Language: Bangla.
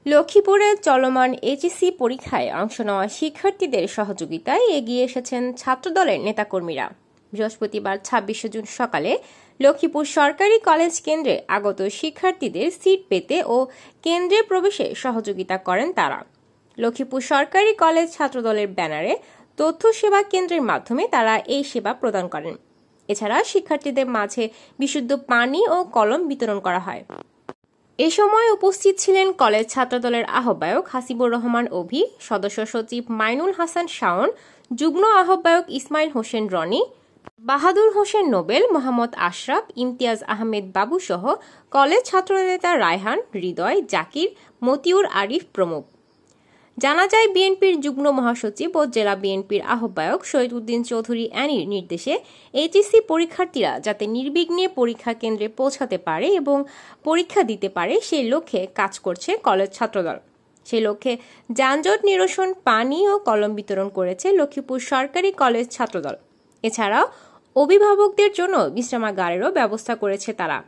লক্ষ্মীপুরে চলমান এইচএসসি পরীক্ষায় অংশ নেওয়া শিক্ষার্থীদের সহযোগিতায় এগিয়ে এসেছেন ছাত্রদলের নেতাকর্মীরা। বৃহস্পতিবার ২৬ জুন সকালে লক্ষ্মীপুর সরকারি কলেজ কেন্দ্রে আগত শিক্ষার্থীদের সিট পেতে ও কেন্দ্রে প্রবেশে সহযোগিতা করেন তারা। লক্ষ্মীপুর সরকারি কলেজ ছাত্রদলের ব্যানারে তথ্য সেবা কেন্দ্রের মাধ্যমে তারা এই সেবা প্রদান করেন। এছাড়া শিক্ষার্থীদের মাঝে বিশুদ্ধ পানি ও কলম বিতরণ করা হয়। এ সময় উপস্থিত ছিলেন কলেজ ছাত্রদলের আহ্বায়ক হাসিবুর রহমান অভি, সদস্য সচিব মাইনুল হাসান শাওন, যুগ্ম আহ্বায়ক ইসমাইল হোসেন রনি, বাহাদুর হোসেন নোবেল, মোহাম্মদ আশরাফ, ইমতিয়াজ আহমেদ বাবু সহ কলেজ ছাত্রনেতা রায়হান, হৃদয়, জাকির, মতিউর আরিফ প্রমুখ। জানা যায়, বিএনপির যুগ্ম মহাসচিব ও জেলা বিএনপির আহ্বায়ক শহীদ উদ্দিন চৌধুরী অ্যানির নির্দেশে এইচএসসি পরীক্ষার্থীরা যাতে নির্বিঘ্নে পরীক্ষা কেন্দ্রে পৌঁছাতে পারে এবং পরীক্ষা দিতে পারে সেই লক্ষ্যে কাজ করছে কলেজ ছাত্রদল। সেই লক্ষ্যে যানজট নিরসন, পানি ও কলম বিতরণ করেছে লক্ষ্মীপুর সরকারি কলেজ ছাত্রদল। এছাড়াও অভিভাবকদের জন্য বিশ্রামাগারেরও ব্যবস্থা করেছে তারা।